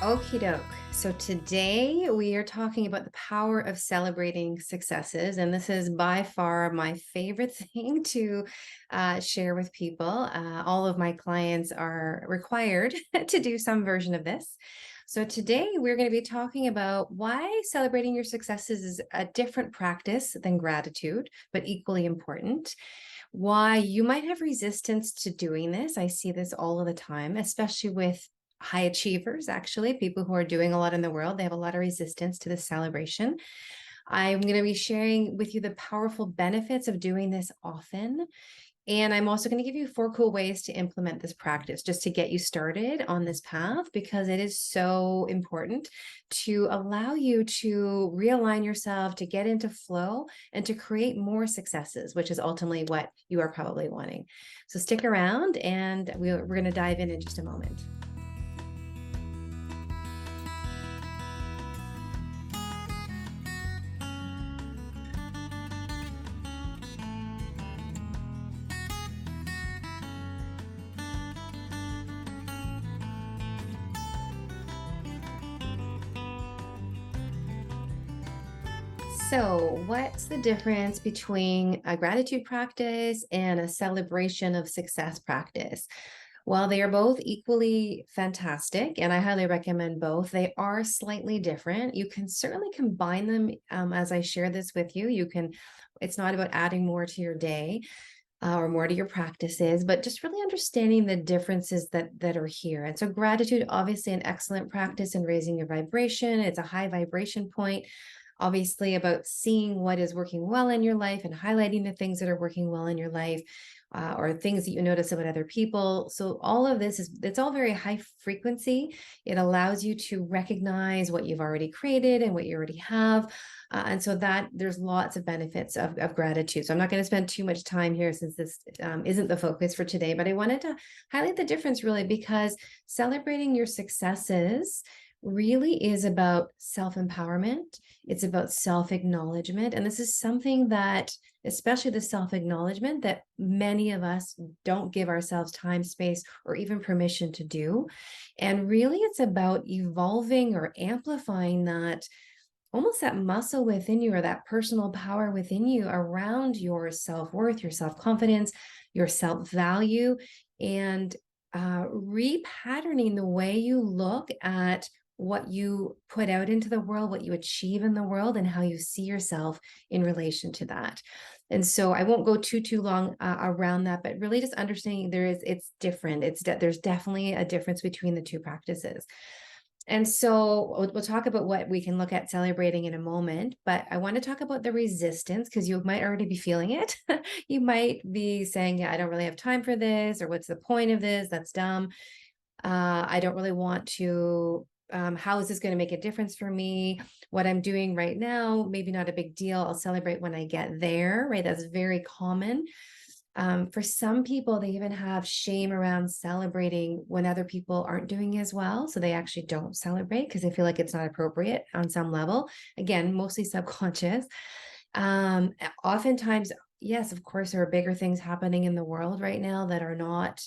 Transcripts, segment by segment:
Okie doke. So today we are talking about the power of celebrating successes. And this is by far my favorite thing to share with people. All of my clients are required to do some version of this. So today we're going to be talking about why celebrating your successes is a different practice than gratitude, but equally important. Why you might have resistance to doing this. I see this all of the time, especially with high achievers, actually, people who are doing a lot in the world. They have a lot of resistance to this celebration. I'm going to be sharing with you the powerful benefits of doing this often. And I'm also going to give you 4 cool ways to implement this practice just to get you started on this path, because it is so important to allow you to realign yourself, to get into flow, and to create more successes, which is ultimately what you are probably wanting. So stick around and we're going to dive in just a moment. So, what's the difference between a gratitude practice and a celebration of success practice? Well, they are both equally fantastic, and I highly recommend both. They are slightly different. You can certainly combine them as I share this with you. It's not about adding more to your day or more to your practices, but just really understanding the differences that are here. And so, gratitude, obviously, an excellent practice in raising your vibration. It's a high vibration point, obviously, about seeing what is working well in your life and highlighting the things that are working well in your life. Or things that you notice about other people. So all of this it's all very high frequency. It allows you to recognize what you've already created and what you already have. And so that there's lots of benefits of gratitude. So I'm not going to spend too much time here since this isn't the focus for today, but I wanted to highlight the difference really because celebrating your successes really is about self-empowerment. It's about self-acknowledgement. And this is something that, especially the self-acknowledgement, that many of us don't give ourselves time, space, or even permission to do. And really, it's about evolving or amplifying that, almost that muscle within you or that personal power within you around your self-worth, your self-confidence, your self-value, and repatterning the way you look at what you put out into the world, what you achieve in the world, and how you see yourself in relation to that. And so I won't go too long around that, but really just understanding it's different. There's definitely a difference between the two practices. And so we'll talk about what we can look at celebrating in a moment, but I want to talk about the resistance because you might already be feeling it. You might be saying, yeah, I don't really have time for this, or what's the point of this? That's dumb. I don't really want to. How is this going to make a difference for me? What I'm doing right now, maybe not a big deal. I'll celebrate when I get there, right? That's very common. For some people, they even have shame around celebrating when other people aren't doing as well. So they actually don't celebrate because they feel like it's not appropriate on some level. Again, mostly subconscious. Um, Oftentimes, yes, of course, there are bigger things happening in the world right now that are not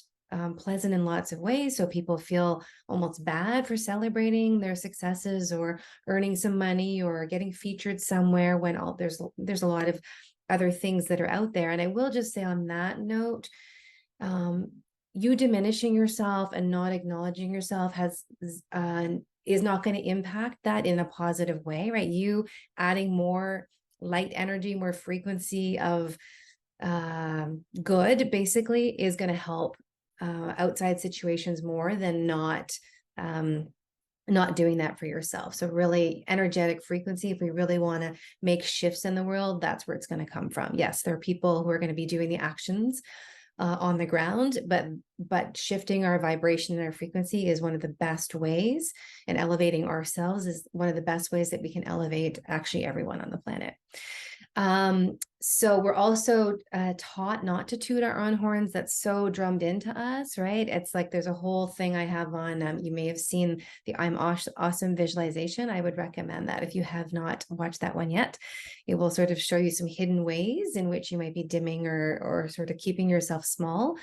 pleasant in lots of ways. So people feel almost bad for celebrating their successes or earning some money or getting featured somewhere when there's a lot of other things that are out there. And I will just say on that note, you diminishing yourself and not acknowledging yourself is not going to impact that in a positive way, right? You adding more light energy, more frequency of good, basically, is going to help outside situations more than not doing that for yourself. So really energetic frequency, if we really want to make shifts in the world, that's where it's going to come from. Yes, there are people who are going to be doing the actions on the ground, but shifting our vibration and our frequency is one of the best ways, and elevating ourselves is one of the best ways that we can elevate actually everyone on the planet. So we're also taught not to toot our own horns. That's so drummed into us, right? It's like there's a whole thing I have on, you may have seen the I'm Awesome visualization. I would recommend that if you have not watched that one yet. It will sort of show you some hidden ways in which you might be dimming or sort of keeping yourself small,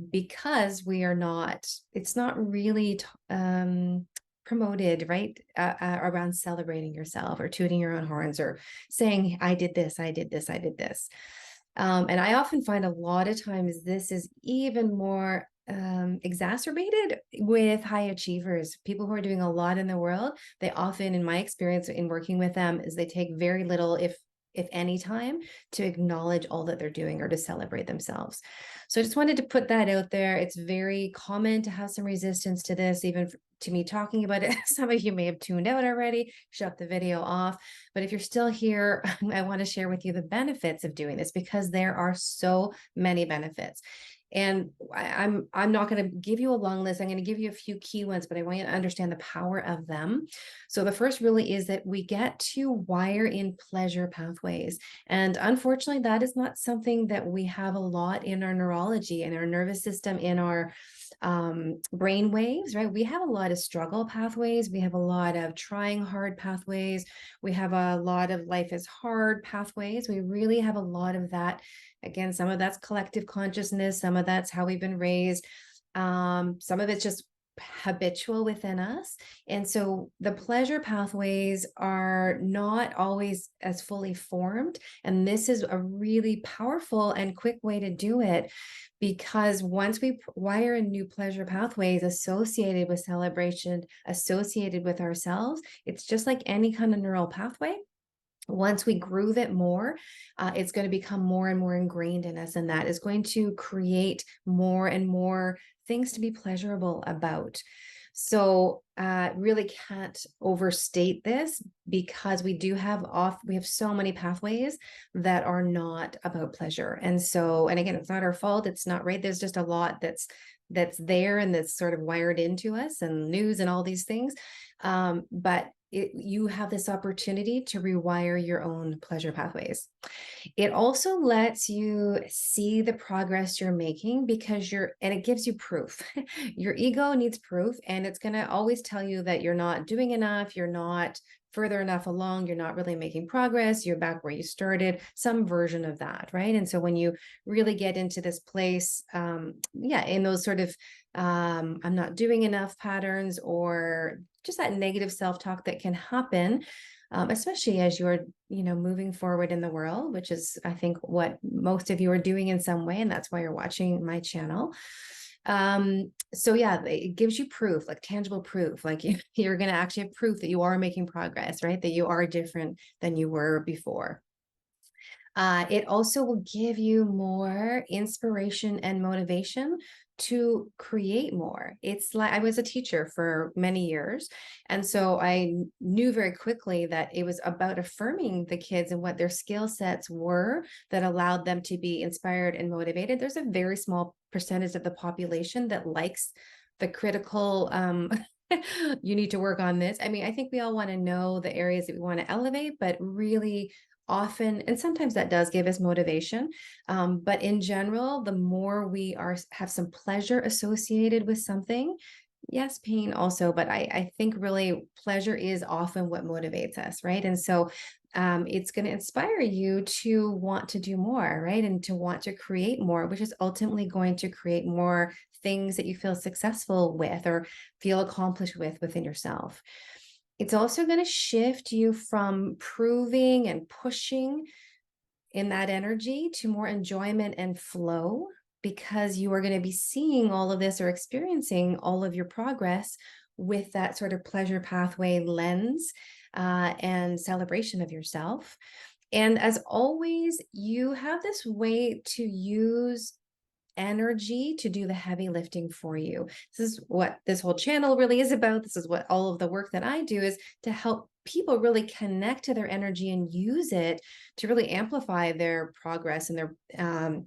because it's not really promoted, right? Around celebrating yourself or tooting your own horns or saying, I did this, I did this, I did this. And I often find a lot of times this is even more exacerbated with high achievers, people who are doing a lot in the world. They often, in my experience in working with them, is they take very little, if any time to acknowledge all that they're doing or to celebrate themselves. So I just wanted to put that out there. It's very common to have some resistance to this, even to me talking about it. Some of you may have tuned out already, shut the video off. But if you're still here, I want to share with you the benefits of doing this because there are so many benefits. And I'm not going to give you a long list. I'm going to give you a few key ones, but I want you to understand the power of them. So the first really is that we get to wire in pleasure pathways. And unfortunately, that is not something that we have a lot in our neurology, in our nervous system, in our brain waves, right? We have a lot of struggle pathways. We have a lot of trying hard pathways. We have a lot of life is hard pathways. We really have a lot of that. Again, some of that's collective consciousness. Some of that's how we've been raised. Some of it's just habitual within us. And so the pleasure pathways are not always as fully formed. And this is a really powerful and quick way to do it, because once we wire in new pleasure pathways associated with celebration, associated with ourselves, it's just like any kind of neural pathway. Once we groove it more, it's going to become more and more ingrained in us. And that is going to create more and more things to be pleasurable about. So really can't overstate this, because we have so many pathways that are not about pleasure. And so, and again, it's not our fault. It's not right. There's just a lot that's there and that's sort of wired into us, and news and all these things. But you have this opportunity to rewire your own pleasure pathways. It also lets you see the progress you're making, because and it gives you proof. Your ego needs proof, and it's going to always tell you that you're not doing enough, you're not further enough along, you're not really making progress, you're back where you started, some version of that, right? And so when you really get into this place, in those sort of I'm not doing enough patterns, or just that negative self-talk that can happen, especially as you're, moving forward in the world, which is, I think, what most of you are doing in some way, and that's why you're watching my channel. So yeah, it gives you proof, like tangible proof, like you're going to actually have proof that you are making progress, right? That you are different than you were before. It also will give you more inspiration and motivation to create more. It's like I was a teacher for many years. And so I knew very quickly that it was about affirming the kids and what their skill sets were that allowed them to be inspired and motivated. There's a very small percentage of the population that likes the critical, you need to work on this. I mean, I think we all want to know the areas that we want to elevate, but really often, and sometimes that does give us motivation. But in general, the more we have some pleasure associated with something, yes, pain also, but I think really pleasure is often what motivates us, right? And so it's going to inspire you to want to do more, right? And to want to create more, which is ultimately going to create more things that you feel successful with or feel accomplished within yourself. It's also going to shift you from proving and pushing in that energy to more enjoyment and flow, because you are going to be seeing all of this or experiencing all of your progress with that sort of pleasure pathway lens and celebration of yourself. And as always, you have this way to use energy to do the heavy lifting for you. This is what this whole channel really is about. This is what all of the work that I do is to help people really connect to their energy and use it to really amplify their progress and their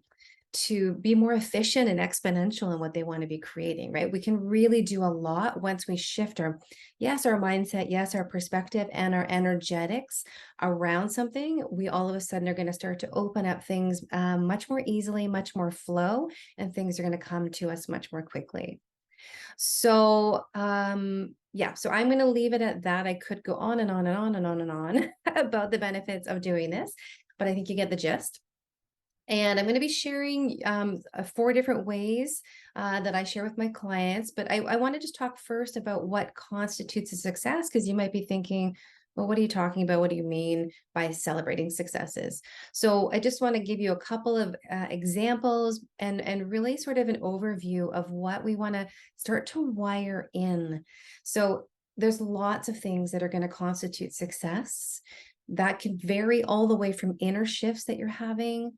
to be more efficient and exponential in what they want to be creating, right? We can really do a lot once we shift our mindset, yes, our perspective and our energetics around something. We all of a sudden are going to start to open up things much more easily, much more flow, and things are going to come to us much more quickly. So, so I'm going to leave it at that. I could go on and on and on and on and on about the benefits of doing this, but I think you get the gist. And I'm going to be sharing 4 different ways that I share with my clients. But I want to just talk first about what constitutes a success, because you might be thinking, well, what are you talking about? What do you mean by celebrating successes? So I just want to give you a couple of examples and really sort of an overview of what we want to start to wire in. So there's lots of things that are going to constitute success. That can vary all the way from inner shifts that you're having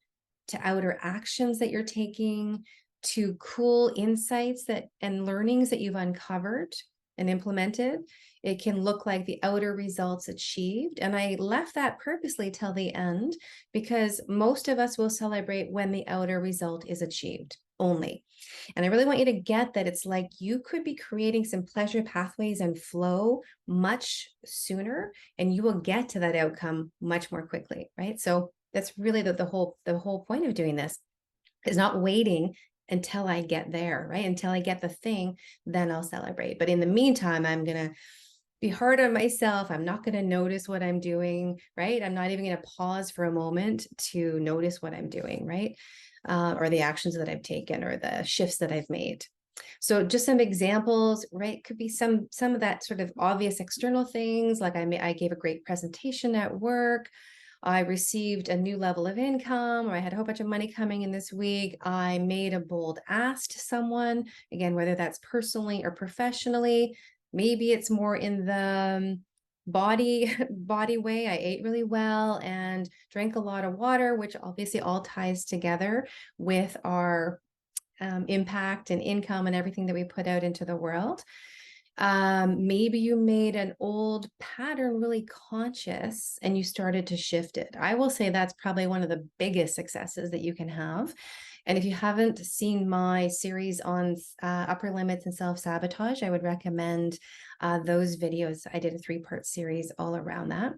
to outer actions that you're taking, to cool insights that and learnings that you've uncovered and implemented. It can look like the outer results achieved. And I left that purposely till the end because most of us will celebrate when the outer result is achieved only. And I really want you to get that it's like you could be creating some pleasure pathways and flow much sooner, and you will get to that outcome much more quickly, right? So that's really the whole point of doing this, is not waiting until I get there, right? Until I get the thing, then I'll celebrate. But in the meantime, I'm going to be hard on myself. I'm not going to notice what I'm doing, right? I'm not even going to pause for a moment to notice what I'm doing, right? Or the actions that I've taken or the shifts that I've made. So just some examples, right? Could be some of that sort of obvious external things, like I gave a great presentation at work. I received a new level of income, or I had a whole bunch of money coming in this week. I made a bold ask to someone, again, whether that's personally or professionally. Maybe it's more in the body way. I ate really well and drank a lot of water, which obviously all ties together with our impact and income and everything that we put out into the world. Maybe you made an old pattern really conscious and you started to shift it. I will say that's probably one of the biggest successes that you can have. And if you haven't seen my series on upper limits and self-sabotage, I would recommend those videos. I did a 3-part series all around that.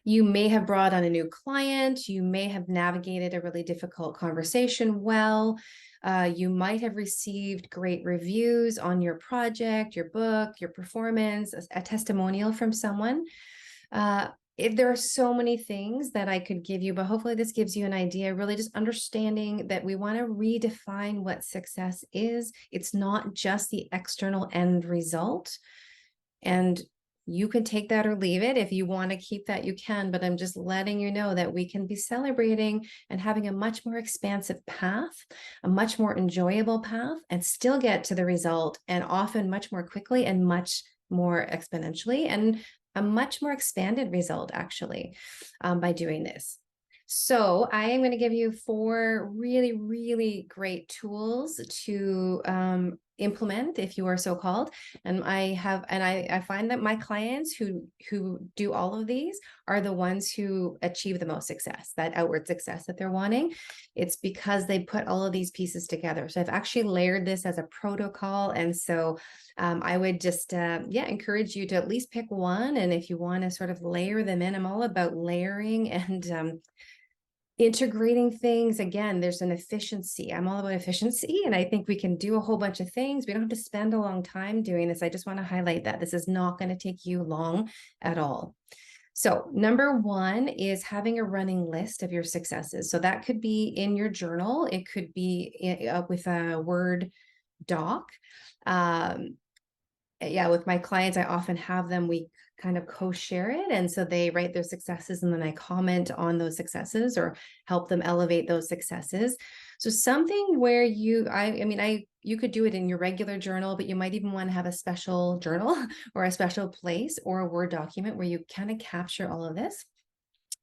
You may have brought on a new client. You may have navigated a really difficult conversation well. You might have received great reviews on your project, your book, your performance, a testimonial from someone. There are so many things that I could give you, but hopefully this gives you an idea, really just understanding that we want to redefine what success is. It's not just the external end result. And you can take that or leave it. If you want to keep that, you can, but I'm just letting you know that we can be celebrating and having a much more expansive path, a much more enjoyable path, and still get to the result, and often much more quickly and much more exponentially, and a much more expanded result, actually, by doing this. So I am going to give you 4 really, really great tools to implement if you are so called. And I find that my clients who do all of these are the ones who achieve the most success, that outward success that they're wanting. It's because they put all of these pieces together. So I've actually layered this as a protocol. And so I would just, encourage you to at least pick one. And if you want to sort of layer them in, I'm all about layering and integrating things. Again, there's an efficiency. I'm all about efficiency, and I think we can do a whole bunch of things. We don't have to spend a long time doing this. I just want to highlight that this is not going to take you long at all. So number 1 is having a running list of your successes. So that could be in your journal. It could be with a Word doc. With my clients, I often have them, we kind of co-share it. And so they write their successes and then I comment on those successes or help them elevate those successes. So something where you could do it in your regular journal, but you might even want to have a special journal or a special place or a Word document where you kind of capture all of this.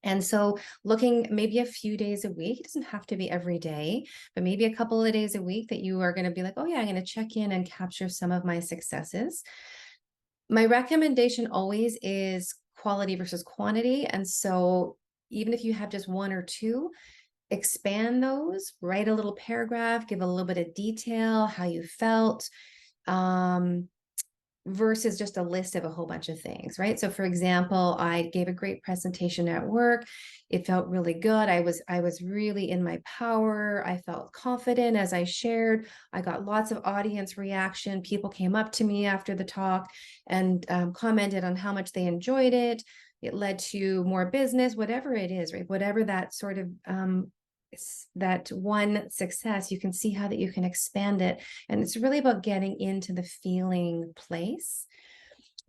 And so looking maybe a few days a week, it doesn't have to be every day, but maybe a couple of days a week that you are going to be like, oh yeah, I'm going to check in and capture some of my successes. My recommendation always is quality versus quantity. And so even if you have just 1 or 2, expand those, write a little paragraph, give a little bit of detail, how you felt. Versus just a list of a whole bunch of things, right? So for example, I gave a great presentation at work. It felt really good. I was really in my power. I felt confident as I shared. I got lots of audience reaction. People came up to me after the talk and commented on how much they enjoyed it. It led to more business, whatever it is, right? Whatever that sort of that one success, you can see how that you can expand it. And it's really about getting into the feeling place.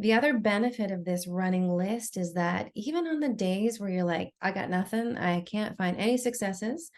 The other benefit of this running list is that even on the days where you're like, I got nothing, I can't find any successes,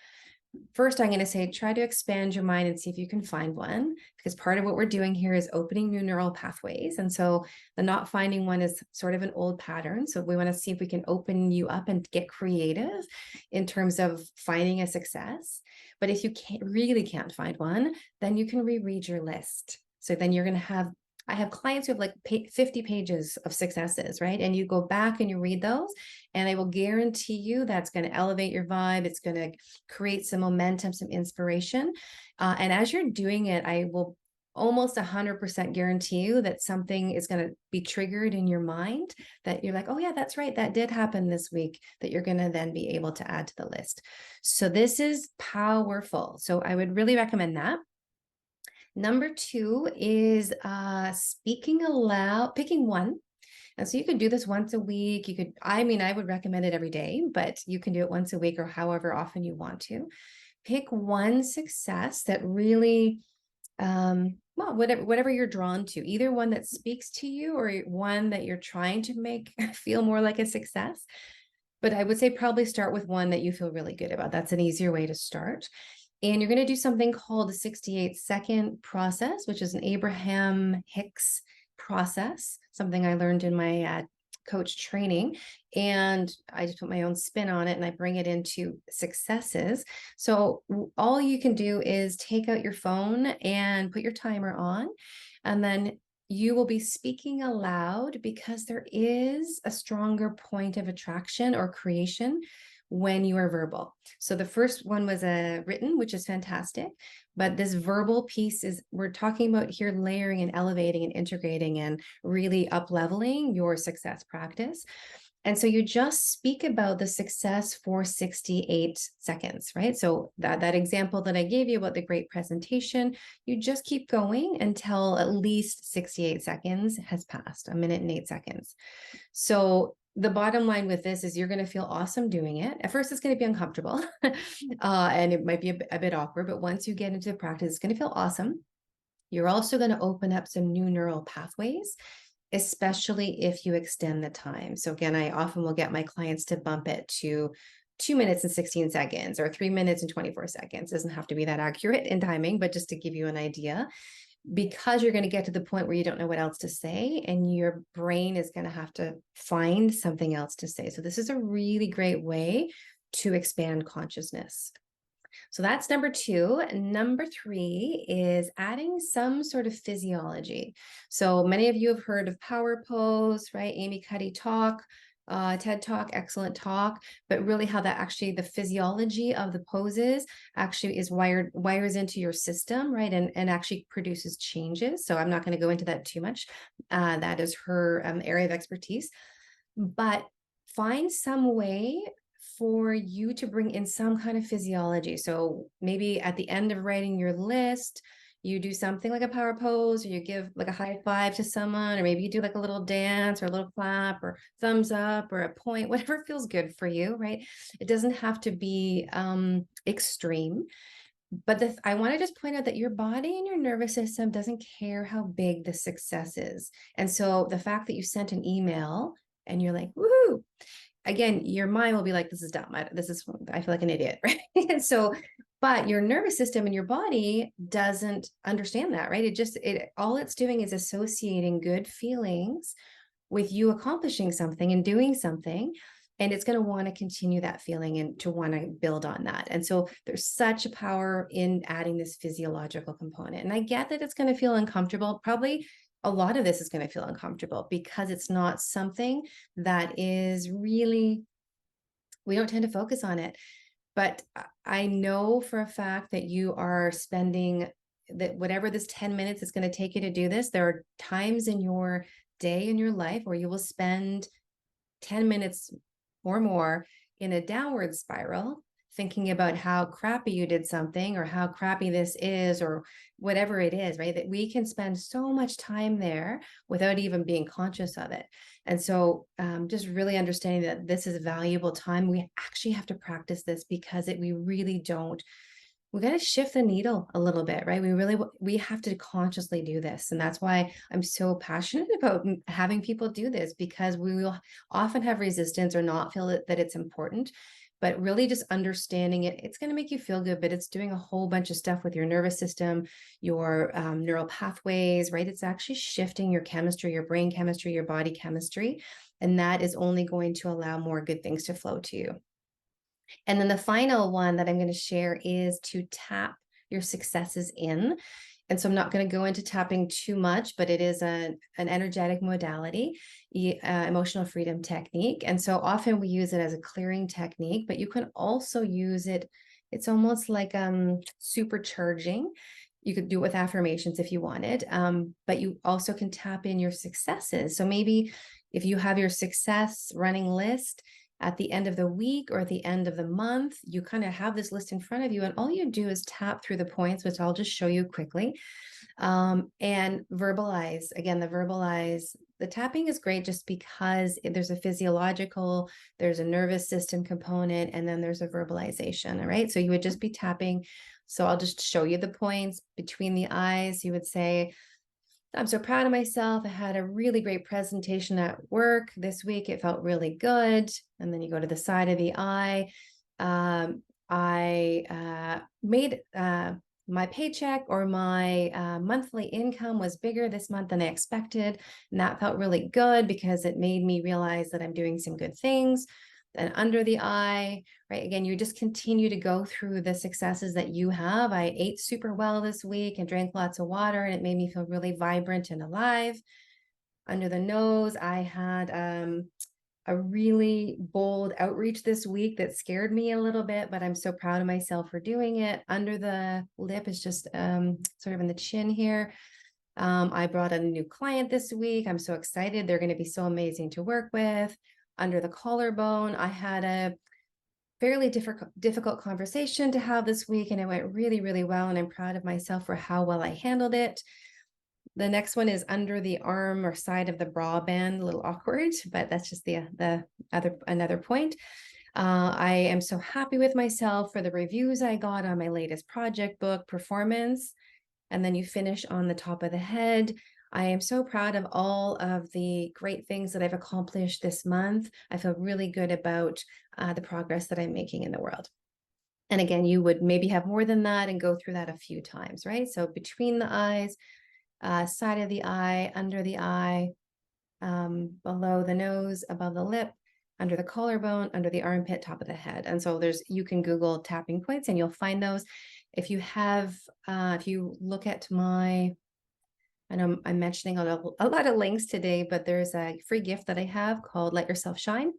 first, I'm going to say try to expand your mind and see if you can find one, because part of what we're doing here is opening new neural pathways. And so the not finding one is sort of an old pattern. So we want to see if we can open you up and get creative in terms of finding a success. But if you really can't find one, then you can reread your list. So then you're going to have, I have clients who have like 50 pages of successes, right? And you go back and you read those, and I will guarantee you that's going to elevate your vibe. It's going to create some momentum, some inspiration. And as you're doing it, I will almost 100% guarantee you that something is going to be triggered in your mind that you're like, oh yeah, that's right, that did happen this week, that you're going to then be able to add to the list. So this is powerful. So I would really recommend that. Number 2 is speaking aloud, picking one. And so you could do this once a week. You could, I mean, I would recommend it every day, but you can do it once a week or however often you want to. Pick one success that really, well, whatever you're drawn to, either one that speaks to you or one that you're trying to make feel more like a success. But I would say probably start with one that you feel really good about. That's an easier way to start. And you're going to do something called the 68-second process, which is an Abraham Hicks process, something I learned in my coach training. And I just put my own spin on it and I bring it into successes. So all you can do is take out your phone and put your timer on, and then you will be speaking aloud, because there is a stronger point of attraction or creation when you are verbal. So the first one was written, which is fantastic, but this verbal piece is, we're talking about here layering and elevating and integrating and really up-leveling your success practice. And so you just speak about the success for 68 seconds, right? So that example that I gave you about the great presentation, you just keep going until at least 68 seconds has passed, 1 minute and 8 seconds. So the bottom line with this is you're going to feel awesome doing it. At first, it's going to be uncomfortable and it might be a bit awkward, but once you get into the practice, it's going to feel awesome. You're also going to open up some new neural pathways, especially if you extend the time. So again, I often will get my clients to bump it to 2 minutes and 16 seconds or 3 minutes and 24 seconds. It doesn't have to be that accurate in timing, but just to give you an idea, because you're going to get to the point where you don't know what else to say and your brain is going to have to find something else to say. So this is a really great way to expand consciousness. So that's number 2. Number 3 is adding some sort of physiology. So many of you have heard of power pose, right? Amy Cuddy talk, TED Talk, excellent talk, but really how that actually, the physiology of the poses actually is wires into your system, right? And actually produces changes. So I'm not going to go into that too much. That is her area of expertise, but find some way for you to bring in some kind of physiology. So maybe at the end of writing your list, you do something like a power pose, or you give like a high five to someone, or maybe you do like a little dance or a little clap or thumbs up or a point, whatever feels good for you, right? It doesn't have to be extreme. But I want to just point out that your body and your nervous system doesn't care how big the success is. And so the fact that you sent an email and you're like, woohoo, again, your mind will be like, this is dumb. I feel like an idiot, right? And so, but your nervous system and your body doesn't understand that, right? All it's doing is associating good feelings with you accomplishing something and doing something. And it's going to want to continue that feeling and to want to build on that. And so there's such a power in adding this physiological component. And I get that it's going to feel uncomfortable. Probably a lot of this is going to feel uncomfortable because it's not something that is really, we don't tend to focus on it. But I know for a fact that you are spending that whatever this 10 minutes is going to take you to do this, there are times in your day, in your life, where you will spend 10 minutes or more in a downward spiral thinking about how crappy you did something or how crappy this is or whatever it is, right? That we can spend so much time there without even being conscious of it. And so just really understanding that this is valuable time. We actually have to practice this because we really don't. We got to shift the needle a little bit, right? We have to consciously do this. And that's why I'm so passionate about having people do this, because we will often have resistance or not feel that it's important. But really just understanding it, it's going to make you feel good, but it's doing a whole bunch of stuff with your nervous system, your neural pathways, right? It's actually shifting your chemistry, your brain chemistry, your body chemistry. And that is only going to allow more good things to flow to you. And then the final one that I'm going to share is to tap your successes in. And so I'm not going to go into tapping too much, but it is an energetic modality, emotional freedom technique. And so often we use it as a clearing technique, but you can also use it. It's almost like supercharging. You could do it with affirmations if you wanted, but you also can tap in your successes. So maybe if you have your success running list, at the end of the week or at the end of the month, you kind of have this list in front of you, and all you do is tap through the points, which I'll just show you quickly, and verbalize. Again, the tapping is great just because there's a physiological, there's a nervous system component, and then there's a verbalization. All right. So you would just be tapping. So I'll just show you the points between the eyes. You would say, I'm so proud of myself. I had a really great presentation at work this week. It felt really good. And then you go to the side of the eye. I made my paycheck, or my monthly income was bigger this month than I expected. And that felt really good because it made me realize that I'm doing some good things. And under the eye, right? Again, you just continue to go through the successes that you have. I ate super well this week and drank lots of water, and it made me feel really vibrant and alive. Under the nose, I had a really bold outreach this week that scared me a little bit, but I'm so proud of myself for doing it. Under the lip is just sort of in the chin here. I brought in a new client this week. I'm so excited. They're going to be so amazing to work with. Under the collarbone, I had a fairly difficult conversation to have this week, and it went really, really well. And I'm proud of myself for how well I handled it. The next one is under the arm or side of the bra band, a little awkward, but that's just another point. I am so happy with myself for the reviews I got on my latest project book performance. And then you finish on the top of the head. I am so proud of all of the great things that I've accomplished this month. I feel really good about the progress that I'm making in the world. And again, you would maybe have more than that and go through that a few times, right? So between the eyes, side of the eye, under the eye, below the nose, above the lip, under the collarbone, under the armpit, top of the head. And so you can Google tapping points and you'll find those. If you look at I know I'm mentioning a lot of links today, but there's a free gift that I have called Let Yourself Shine.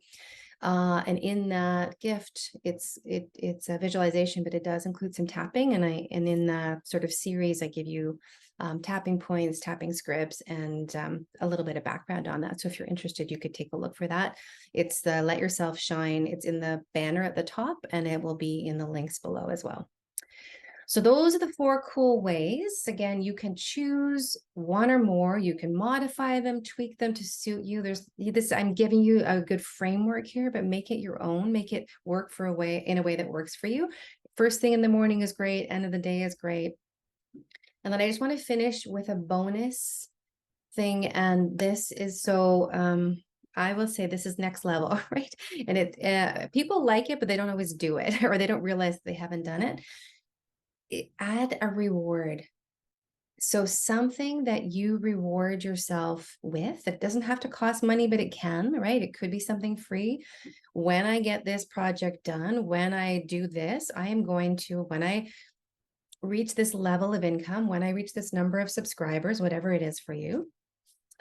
And in that gift, it's a visualization, but it does include some tapping. And in that sort of series, I give you tapping points, tapping scripts, and a little bit of background on that. So if you're interested, you could take a look for that. It's the Let Yourself Shine. It's in the banner at the top, and it will be in the links below as well. So those are the 4 cool ways. Again, you can choose one or more. You can modify them, tweak them to suit you. I'm giving you a good framework here, but make it your own. Make it work in a way that works for you. First thing in the morning is great. End of the day is great. And then I just want to finish with a bonus thing. And this is I will say this is next level, right? And people like it, but they don't always do it, or they don't realize they haven't done it. Add a reward. So something that you reward yourself with, that doesn't have to cost money, but it can, right? It could be something free. When I get this project done, when I do this, when I reach this level of income, when I reach this number of subscribers, whatever it is for you,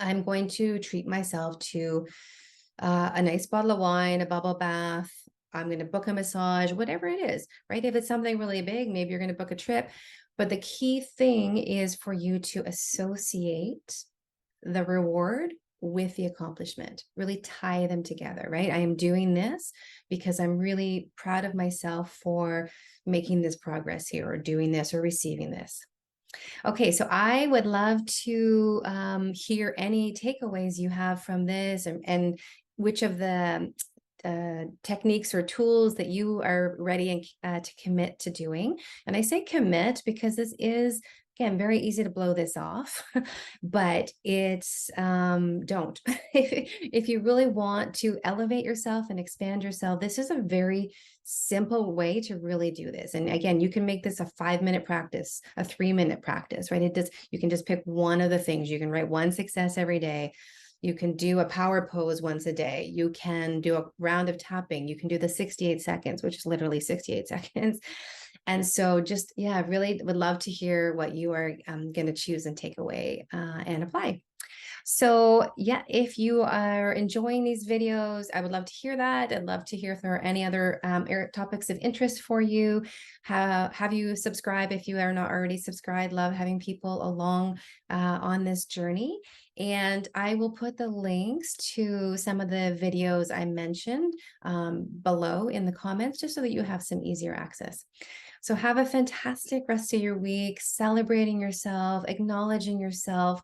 I'm going to treat myself to a nice bottle of wine, a bubble bath. I'm going to book a massage, whatever it is, right? If it's something really big, maybe you're going to book a trip. But the key thing is for you to associate the reward with the accomplishment. Really tie them together, right? I am doing this because I'm really proud of myself for making this progress here, or doing this, or receiving this. Okay, so I would love to hear any takeaways you have from this, and which of the techniques or tools that you are ready and to commit to doing. And I say commit because this is, again, very easy to blow this off, but it's don't. If you really want to elevate yourself and expand yourself, this is a very simple way to really do this. And again, you can make this a 5-minute practice, a 3-minute practice, right? It does, you can just pick one of the things. You can write one success every day. You can do a power pose once a day. You can do a round of tapping. You can do the 68 seconds, which is literally 68 seconds. And so just, yeah, really would love to hear what you are going to choose and take away and apply. So yeah, if you are enjoying these videos, I would love to hear that. I'd love to hear if there are any other topics of interest for you. Have you subscribe if you are not already subscribed. Love having people along on this journey. And I will put the links to some of the videos I mentioned below in the comments, just so that you have some easier access. So have a fantastic rest of your week, celebrating yourself, acknowledging yourself,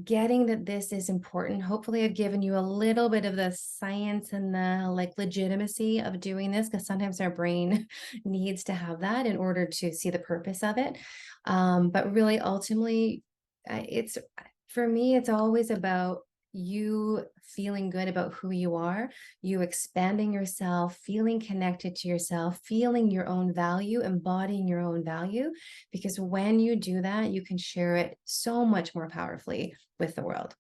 getting that this is important. Hopefully I've given you a little bit of the science and the legitimacy of doing this, because sometimes our brain needs to have that in order to see the purpose of it. But really, ultimately, it's, for me, it's always about you feeling good about who you are, you expanding yourself, feeling connected to yourself, feeling your own value, embodying your own value. Because when you do that, you can share it so much more powerfully with the world.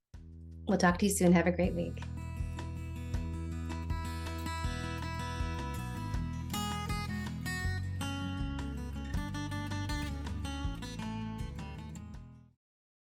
We'll talk to you soon. Have a great week.